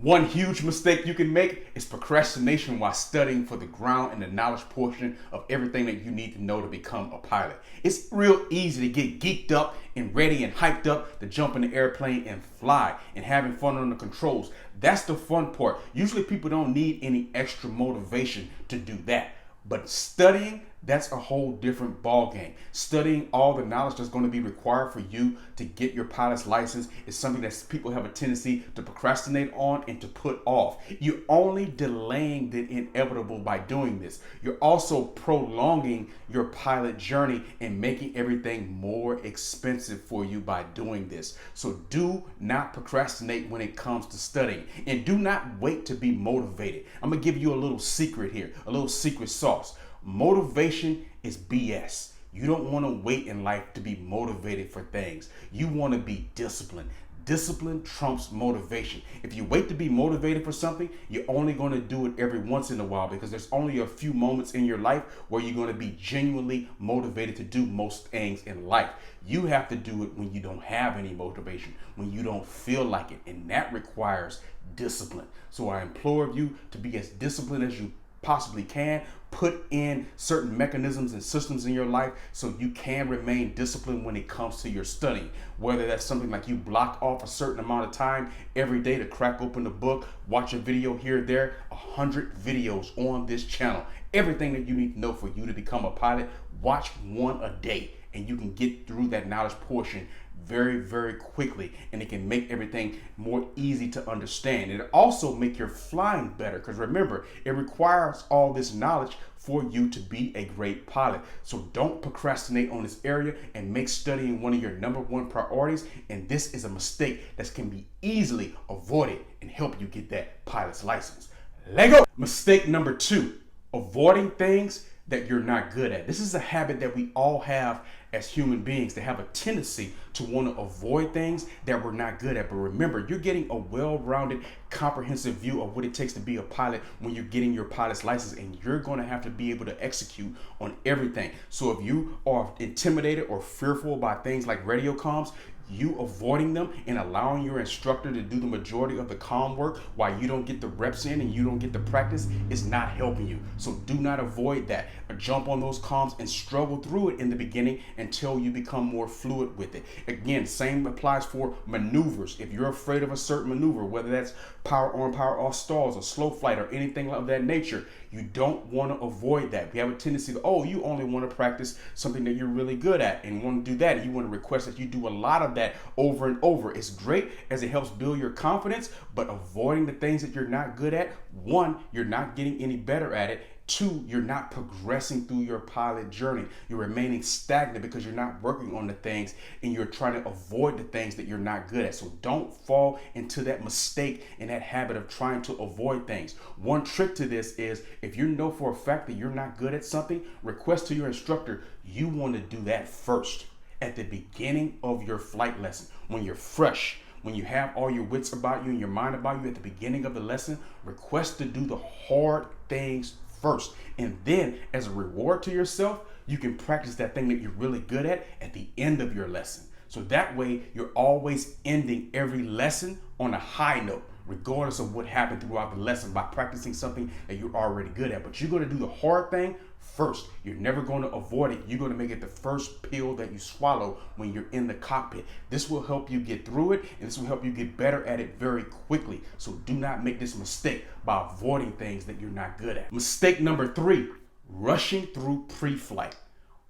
One huge mistake you can make is procrastination while studying for the ground and the knowledge portion of everything that you need to know to become a pilot. It's real easy to get geeked up and ready and hyped up to jump in the airplane and fly and having fun on the controls. That's the fun part. Usually people don't need any extra motivation to do that. But studying, that's a whole different ball game. Studying all the knowledge that's going to be required for you to get your pilot's license is something that people have a tendency to procrastinate on and to put off. You're only delaying the inevitable by doing this. You're also prolonging your pilot journey and making everything more expensive for you by doing this. So do not procrastinate when it comes to studying, and do not wait to be motivated. I'm gonna give you a little secret here, a little secret sauce. Motivation is BS. You don't want to wait in life to be motivated for things. You want to be disciplined. Discipline trumps motivation. If you wait to be motivated for something, you're only going to do it every once in a while, because there's only a few moments in your life where you're going to be genuinely motivated to do most things in life. You have to do it when you don't have any motivation, when you don't feel like it, and that requires discipline. So I implore you to be as disciplined as you possibly can. Put in certain mechanisms and systems in your life so you can remain disciplined when it comes to your studying. Whether that's something like you block off a certain amount of time every day to crack open the book, watch a video here or there, 100 videos on this channel. Everything that you need to know for you to become a pilot, watch one a day, and you can get through that knowledge portion very, very quickly, and it can make everything more easy to understand. It also make your flying better, because remember, it requires all this knowledge for you to be a great pilot. So don't procrastinate on this area and make studying one of your number one priorities. And this is a mistake that can be easily avoided and help you get that pilot's license. Lego. Mistake number 2, avoiding things that you're not good at. This is a habit that we all have as human beings, to have a tendency to want to avoid things that we're not good at. But remember, you're getting a well-rounded, comprehensive view of what it takes to be a pilot when you're getting your pilot's license, and you're going to have to be able to execute on everything. So if you are intimidated or fearful by things like radio comms, you avoiding them and allowing your instructor to do the majority of the comm work while you don't get the reps in and you don't get the practice is not helping you. So do not avoid that. Jump on those comms and struggle through it in the beginning until you become more fluid with it. Again, same applies for maneuvers. If you're afraid of a certain maneuver, whether that's power on, power off stalls, or slow flight, or anything of that nature, you don't want to avoid that. We have a tendency to, oh, you only want to practice something that you're really good at and want to do that. And you want to request that you do a lot of that over and over. It's great as it helps build your confidence, but avoiding the things that you're not good at, 1, you're not getting any better at it. 2, you're not progressing through your pilot journey. You're remaining stagnant because you're not working on the things and you're trying to avoid the things that you're not good at. So don't fall into that mistake and that habit of trying to avoid things. One trick to this is, if you know for a fact that you're not good at something, request to your instructor, you want to do that first at the beginning of your flight lesson. When you're fresh, when you have all your wits about you and your mind about you at the beginning of the lesson, request to do the hard things first. And then as a reward to yourself, you can practice that thing that you're really good at the end of your lesson. So that way you're always ending every lesson on a high note, regardless of what happened throughout the lesson, by practicing something that you're already good at. But you're going to do the hard thing first. You're never going to avoid it. You're going to make it the first pill that you swallow when you're in the cockpit. This will help you get through it, and this will help you get better at it very quickly. So do not make this mistake by avoiding things that you're not good at. Mistake number 3, rushing through pre-flight.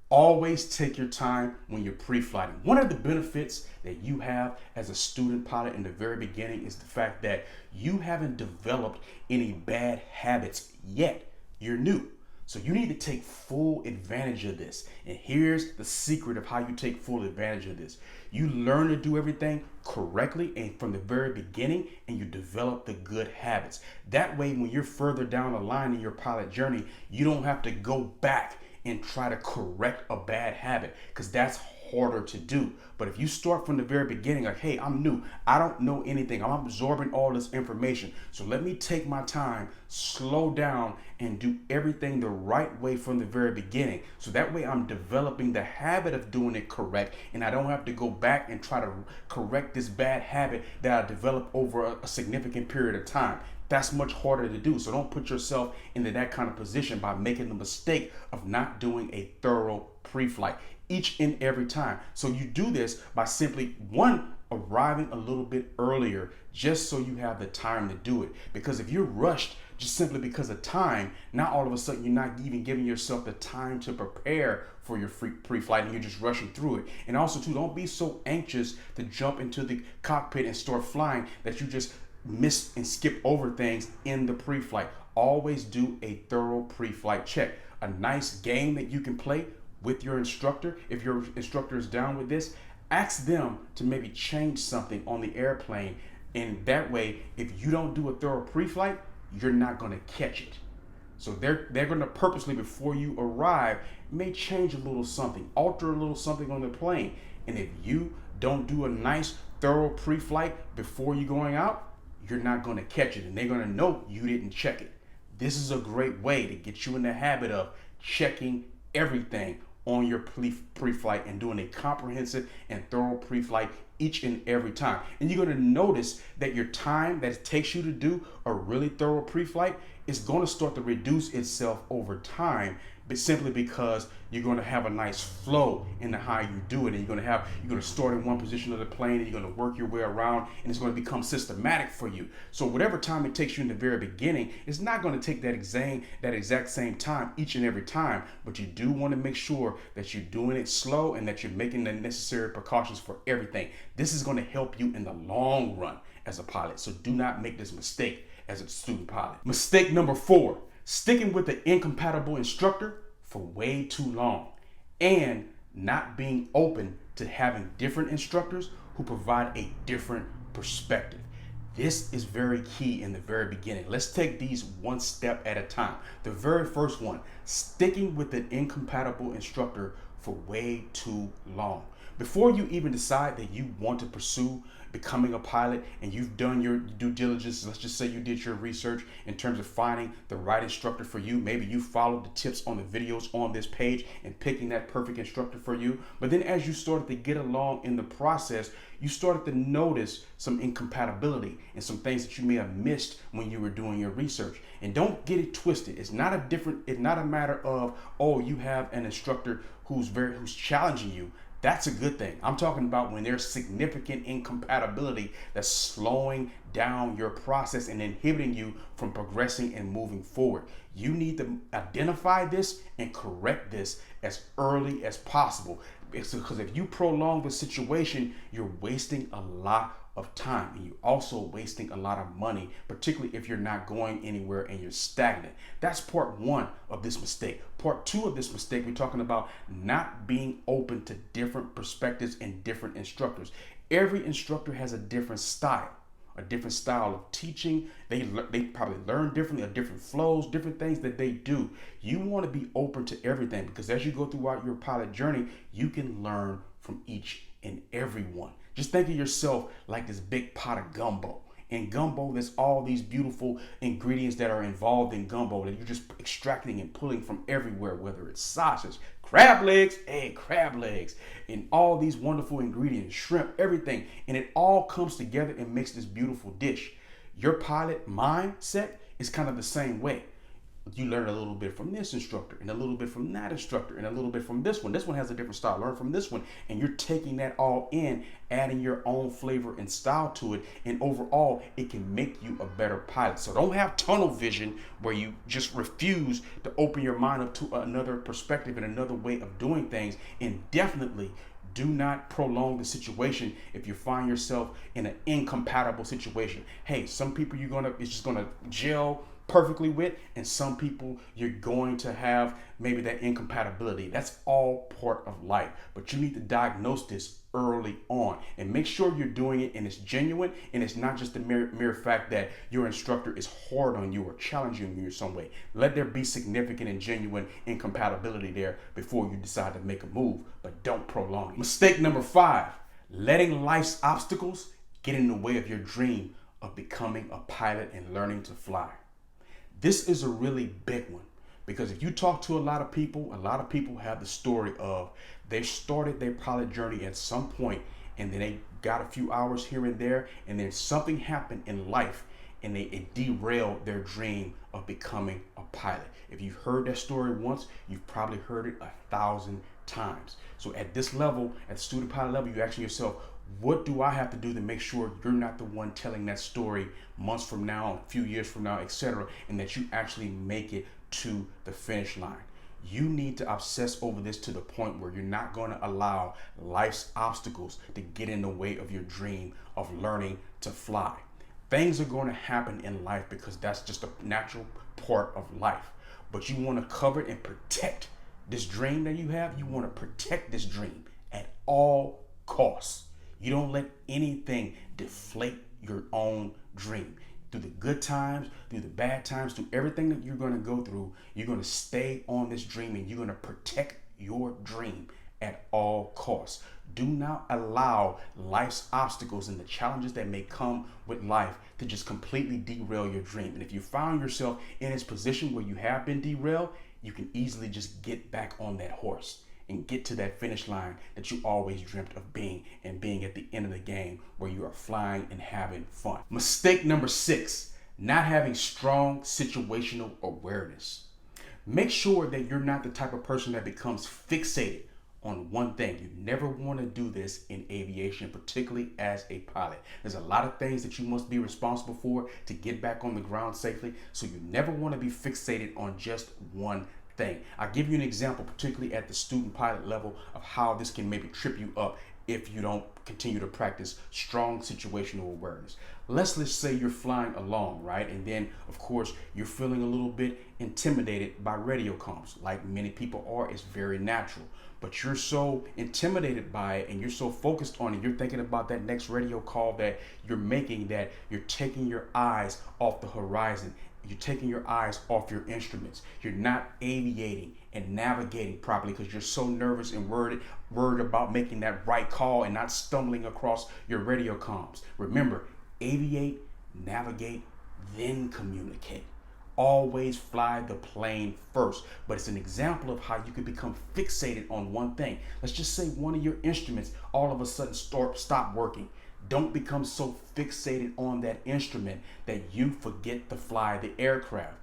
Always take your time when you're pre-flighting. One of the benefits that you have as a student pilot in the very beginning is the fact that you haven't developed any bad habits yet. You're new. So you need to take full advantage of this. And here's the secret of how you take full advantage of this. You learn to do everything correctly and from the very beginning, and you develop the good habits. That way, when you're further down the line in your pilot journey, you don't have to go back and try to correct a bad habit, because that's harder to do. But if you start from the very beginning, like, hey, I'm new, I don't know anything, I'm absorbing all this information, so let me take my time, slow down, and do everything the right way from the very beginning. So that way I'm developing the habit of doing it correct, and I don't have to go back and try to correct this bad habit that I developed over a significant period of time. That's much harder to do. So don't put yourself into that kind of position by making the mistake of not doing a thorough pre-flight each and every time. So you do this by simply, one, arriving a little bit earlier, just so you have the time to do it. Because if you're rushed just simply because of time, now all of a sudden you're not even giving yourself the time to prepare for your pre-flight, and you're just rushing through it. And also too, don't be so anxious to jump into the cockpit and start flying that you just miss and skip over things in the pre-flight. Always do a thorough pre-flight check. A nice game that you can play with your instructor, if your instructor is down with this, ask them to maybe change something on the airplane. And that way, if you don't do a thorough pre-flight, you're not going to catch it. So they're going to purposely, before you arrive, may change a little something, alter a little something on the plane. And if you don't do a nice thorough pre-flight before you going out, you're not going to catch it, and they're going to know you didn't check it. This is a great way to get you in the habit of checking everything on your pre-flight and doing a comprehensive and thorough pre-flight each and every time. And you're going to notice that your time that it takes you to do a really thorough pre-flight is going to start to reduce itself over time, but simply because you're going to have a nice flow in how you do it. And you're going to start in one position of the plane, and you're going to work your way around, and it's going to become systematic for you. So whatever time it takes you in the very beginning, it's not going to take that exact same time each and every time, but you do want to make sure that you're doing it slow and that you're making the necessary precautions for everything. This is going to help you in the long run as a pilot. So do not make this mistake as a student pilot. Mistake number 4, sticking with the incompatible instructor for way too long and not being open to having different instructors who provide a different perspective. This is very key in the very beginning. Let's take these one step at a time. The very first one, sticking with an incompatible instructor for way too long. Before you even decide that you want to pursue becoming a pilot and you've done your due diligence, let's just say you did your research in terms of finding the right instructor for you. Maybe you followed the tips on the videos on this page and picking that perfect instructor for you. But then as you started to get along in the process, you started to notice some incompatibility and some things that you may have missed when you were doing your research. And don't get it twisted. It's not a matter of, oh, you have an instructor who's challenging you. That's a good thing. I'm talking about when there's significant incompatibility that's slowing down your process and inhibiting you from progressing and moving forward. You need to identify this and correct this as early as possible. Because if you prolong the situation, you're wasting a lot of time, and you're also wasting a lot of money, particularly if you're not going anywhere and you're stagnant. That's part 1 of this mistake. Part 2 of this mistake, we're talking about not being open to different perspectives and different instructors. Every instructor has a different style of teaching. They probably learn differently, or different flows, different things that they do. You want to be open to everything, because as you go throughout your pilot journey, you can learn from each and every one. Just think of yourself like this big pot of gumbo. In gumbo, there's all these beautiful ingredients that are involved in gumbo that you're just extracting and pulling from everywhere, whether it's sausage, crab legs, and all these wonderful ingredients, shrimp, everything. And it all comes together and makes this beautiful dish. Your pilot mindset is kind of the same way. You learn a little bit from this instructor, and a little bit from that instructor, and a little bit from this one. This one has a different style. Learn from this one. And you're taking that all in, adding your own flavor and style to it. And overall, it can make you a better pilot. So don't have tunnel vision where you just refuse to open your mind up to another perspective and another way of doing things. And definitely do not prolong the situation if you find yourself in an incompatible situation. Hey, some people it's just gonna gel perfectly with, and some people you're going to have maybe that incompatibility. That's all part of life. But you need to diagnose this early on and make sure you're doing it and it's genuine, and it's not just the mere fact that your instructor is hard on you or challenging you in some way. Let there be significant and genuine incompatibility there before you decide to make a move, but don't prolong it. Mistake number 5, letting life's obstacles get in the way of your dream of becoming a pilot and learning to fly. This is a really big one, because if you talk to a lot of people have the story of they started their pilot journey at some point, and then they got a few hours here and there, and then something happened in life and it derailed their dream of becoming a pilot. If you've heard that story once, you've probably heard it 1,000 times. So at this level, at the student pilot level, you're asking yourself, what do I have to do to make sure you're not the one telling that story months from now, a few years from now, etc., and that you actually make it to the finish line? You need to obsess over this to the point where you're not going to allow life's obstacles to get in the way of your dream of learning to fly. Things are going to happen in life because that's just a natural part of life. But you want to cover and protect this dream that you have. You want to protect this dream at all costs. You don't let anything deflate your own dream. Through the good times, through the bad times, through everything that you're going to go through, you're going to stay on this dream and you're going to protect your dream at all costs. Do not allow life's obstacles and the challenges that may come with life to just completely derail your dream. And if you found yourself in this position where you have been derailed, you can easily just get back on that horse and get to that finish line that you always dreamt of being, and being at the end of the game where you are flying and having fun. Mistake number 6, not having strong situational awareness. Make sure that you're not the type of person that becomes fixated on one thing. You never want to do this in aviation, particularly as a pilot. There's a lot of things that you must be responsible for to get back on the ground safely, so you never want to be fixated on just one thing. I'll give you an example, particularly at the student pilot level, of how this can maybe trip you up if you don't continue to practice strong situational awareness. Let's say you're flying along, right? And then, of course, you're feeling a little bit intimidated by radio comms, like many people are. It's very natural. But you're so intimidated by it and you're so focused on it, you're thinking about that next radio call that you're making, that you're taking your eyes off the horizon. You're taking your eyes off your instruments. You're not aviating and navigating properly because you're so nervous and worried about making that right call and not stumbling across your radio comms. Remember, aviate, navigate, then communicate. Always fly the plane first. But it's an example of how you can become fixated on one thing. Let's just say one of your instruments all of a sudden stop working. Don't become so fixated on that instrument that you forget to fly the aircraft.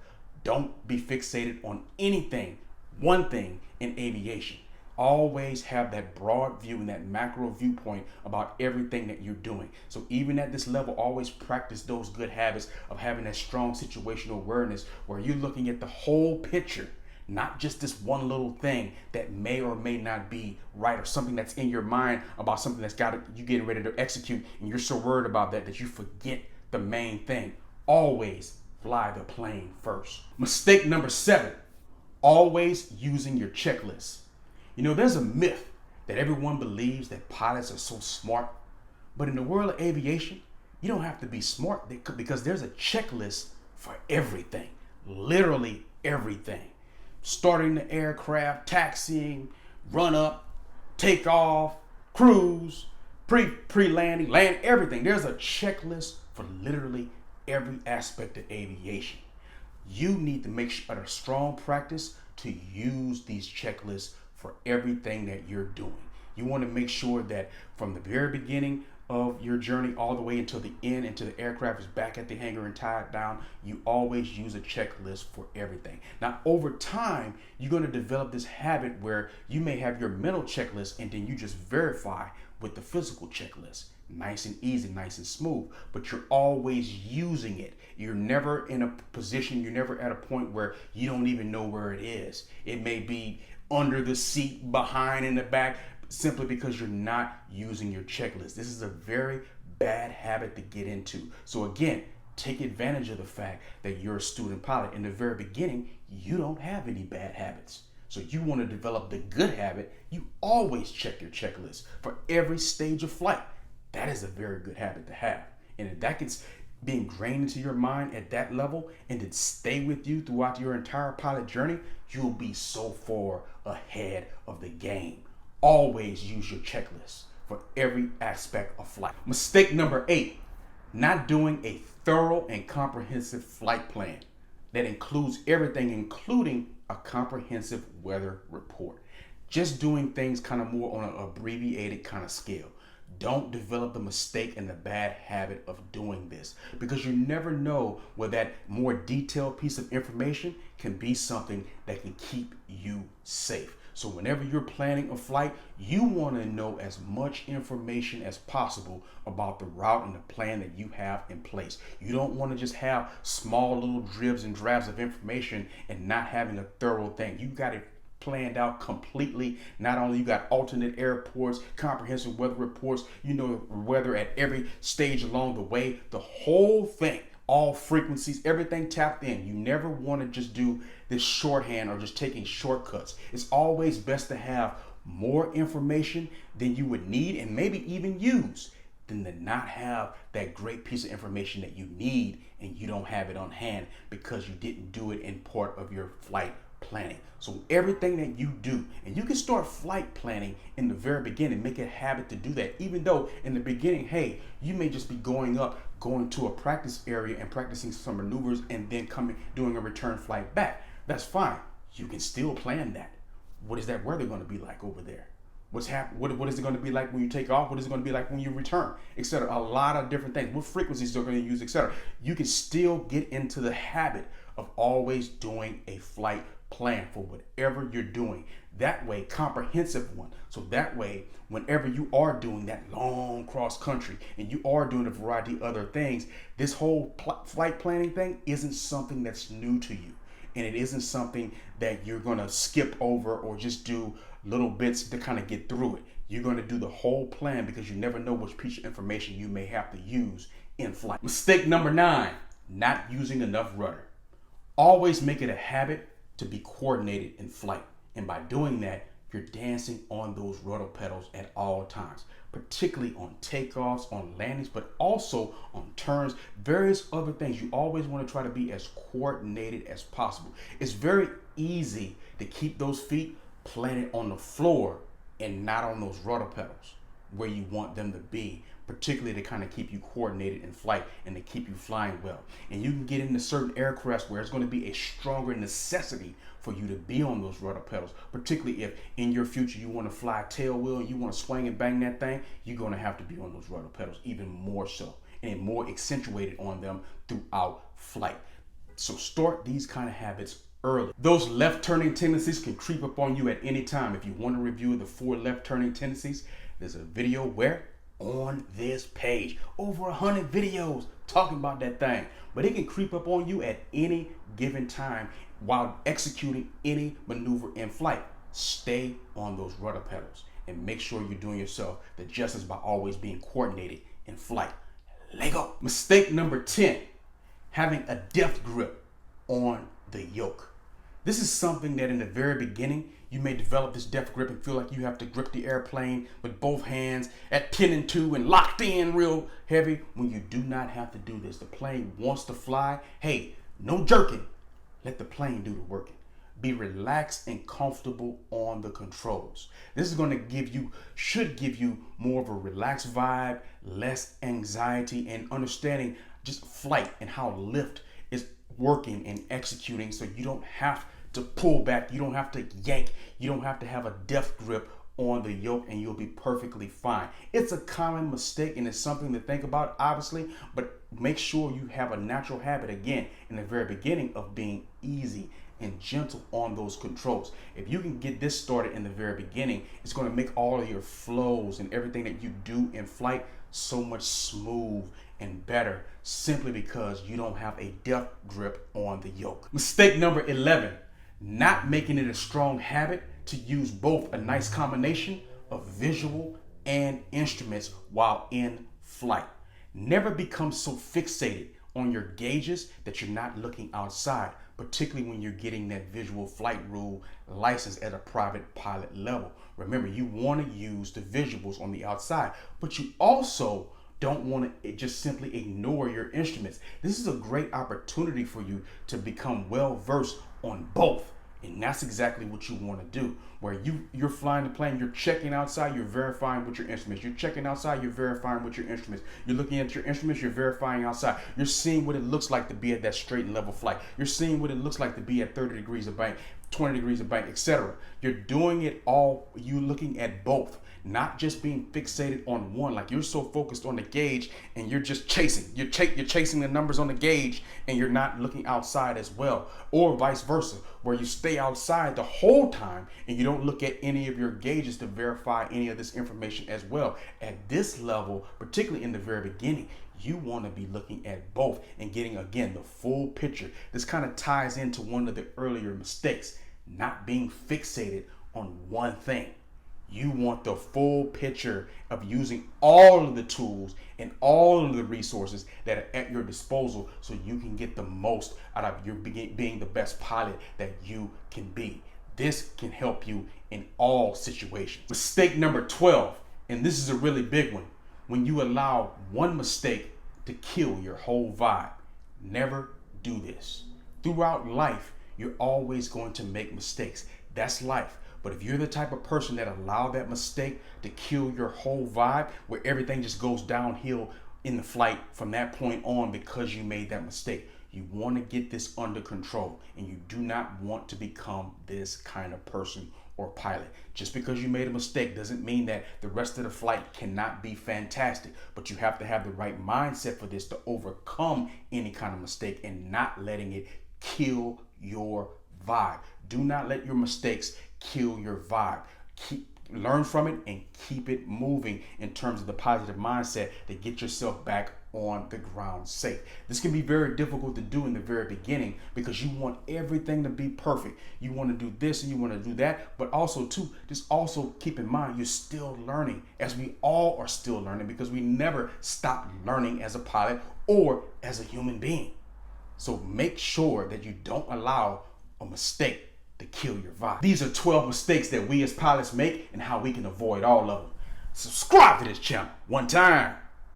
Don't be fixated on anything, one thing in aviation. Always have that broad view and that macro viewpoint about everything that you're doing. So even at this level, always practice those good habits of having that strong situational awareness where you're looking at the whole picture, not just this one little thing that may or may not be right, or something that's in your mind about something that's you getting ready to execute, and you're so worried about that you forget the main thing. Always fly the plane first. Mistake number 7, always using your checklist. You know, there's a myth that everyone believes that pilots are so smart, but in the world of aviation, you don't have to be smart because there's a checklist for everything, literally everything. Starting the aircraft, taxiing, run up, take off, cruise, pre-landing, land, everything. There's a checklist for literally every aspect of aviation. You need to make sure a strong practice to use these checklists for everything that you're doing. You want to make sure that from the very beginning of your journey all the way until the end, until the aircraft is back at the hangar and tied down, you always use a checklist for everything. Now, over time, you're going to develop this habit where you may have your mental checklist and then you just verify with the physical checklist. Nice and easy, nice and smooth, but you're always using it. You're never in a position, you're never at a point where you don't even know where it is. It may be under the seat, behind, in the back, simply because you're not using your checklist. This is a very bad habit to get into. So again, take advantage of the fact that you're a student pilot. In the very beginning, you don't have any bad habits. So you want to develop the good habit. You always check your checklist for every stage of flight. That is a very good habit to have. And if that gets be ingrained into your mind at that level and then stay with you throughout your entire pilot journey, you'll be so far ahead of the game. Always use your checklist for every aspect of flight. Mistake number 8, not doing a thorough and comprehensive flight plan that includes everything, including a comprehensive weather report. Just doing things kind of more on an abbreviated kind of scale. Don't develop the mistake and the bad habit of doing this, because you never know where that more detailed piece of information can be something that can keep you safe. So whenever you're planning a flight, you want to know as much information as possible about the route and the plan that you have in place. You don't want to just have small little dribs and drabs of information and not having a thorough thing. You got it planned out completely. Not only you got alternate airports, comprehensive weather reports, you know, weather at every stage along the way, the whole thing, all frequencies, everything tapped in. You never want to just do this shorthand or just taking shortcuts. It's always best to have more information than you would need and maybe even use than to not have that great piece of information that you need and you don't have it on hand because you didn't do it in part of your flight planning. So everything that you do, and you can start flight planning in the very beginning, make it a habit to do that. Even though in the beginning, hey, you may just be going to a practice area and practicing some maneuvers and then doing a return flight back. That's fine. You can still plan that. What is that weather going to be like over there? What is it going to be like when you take off? What is it going to be like when you return, etc.? A lot of different things. What frequencies they're going to use, etc. You can still get into the habit of always doing a flight plan for whatever you're doing. That way, comprehensive one. So that way, whenever you are doing that long cross country and you are doing a variety of other things, this whole flight planning thing isn't something that's new to you. And it isn't something that you're going to skip over or just do little bits to kind of get through it. You're going to do the whole plan because you never know which piece of information you may have to use in flight. Mistake number 9, not using enough rudder. Always make it a habit to be coordinated in flight. And by doing that, you're dancing on those rudder pedals at all times, particularly on takeoffs, on landings, but also on turns, various other things. You always want to try to be as coordinated as possible. It's very easy to keep those feet planted on the floor and not on those rudder pedals where you want them to be, particularly to kind of keep you coordinated in flight and to keep you flying well. And you can get into certain aircrafts where it's going to be a stronger necessity for you to be on those rudder pedals, particularly if in your future you want to fly a tail wheel and you want to swing and bang that thing, you're going to have to be on those rudder pedals even more so and more accentuated on them throughout flight. So start these kind of habits early. Those left turning tendencies can creep up on you at any time. If you want to review the 4 left turning tendencies, there's a video where on this page, over 100 videos talking about that thing, but it can creep up on you at any given time while executing any maneuver in flight. Stay on those rudder pedals and make sure you're doing yourself the justice by always being coordinated in flight. Lego. Mistake number 10, having a deft grip on the yoke. This is something that in the very beginning, you may develop this deft grip and feel like you have to grip the airplane with both hands at 10 and 2 and locked in real heavy, when you do not have to do this. The plane wants to fly. Hey, no jerking. Let the plane do the working. Be relaxed and comfortable on the controls. This is going to should give you more of a relaxed vibe, less anxiety, and understanding just flight and how lift is working and executing, so you don't have to pull back, you don't have to yank, you don't have to have a deft grip on the yoke, and you'll be perfectly fine. It's a common mistake and it's something to think about, obviously, but make sure you have a natural habit again in the very beginning of being easy and gentle on those controls. If you can get this started in the very beginning, it's going to make all of your flows and everything that you do in flight so much smooth and better, simply because you don't have a deft grip on the yoke. Mistake number 11, not making it a strong habit to use both a nice combination of visual and instruments while in flight. Never become so fixated on your gauges that you're not looking outside, particularly when you're getting that visual flight rule license at a private pilot level. Remember, you want to use the visuals on the outside, but you also don't want to just simply ignore your instruments. This is a great opportunity for you to become well versed on both. And that's exactly what you want to do. Where you're flying the plane, you're checking outside, you're verifying with your instruments. You're checking outside, you're verifying with your instruments. You're looking at your instruments, you're verifying outside. You're seeing what it looks like to be at that straight and level flight. You're seeing what it looks like to be at 30 degrees of bank, 20 degrees of bank, etc. You're doing it all, you looking at both. Not just being fixated on one, like you're so focused on the gauge and you're just chasing. You're chasing the numbers on the gauge and you're not looking outside as well. Or vice versa, where you stay outside the whole time and you don't look at any of your gauges to verify any of this information as well. At this level, particularly in the very beginning, you want to be looking at both and getting, again, the full picture. This kind of ties into one of the earlier mistakes, not being fixated on one thing. You want the full picture of using all of the tools and all of the resources that are at your disposal so you can get the most out of your being the best pilot that you can be. This can help you in all situations. Mistake number 12, and this is a really big one, when you allow one mistake to kill your whole vibe. Never do this. Throughout life, you're always going to make mistakes. That's life. But if you're the type of person that allow that mistake to kill your whole vibe, where everything just goes downhill in the flight from that point on because you made that mistake, you want to get this under control, and you do not want to become this kind of person or pilot. Just because you made a mistake doesn't mean that the rest of the flight cannot be fantastic, but you have to have the right mindset for this to overcome any kind of mistake and not letting it kill your vibe. Do not let your mistakes kill your vibe. Learn from it and keep it moving in terms of the positive mindset to get yourself back on the ground safe. This can be very difficult to do in the very beginning because you want everything to be perfect. You want to do this and you want to do that, but also too, just also keep in mind you're still learning, as we all are still learning, because we never stop learning as a pilot or as a human being. So make sure that you don't allow a mistake to kill your vibe. These are 12 mistakes that we as pilots make and how we can avoid all of them. Subscribe to this channel one time.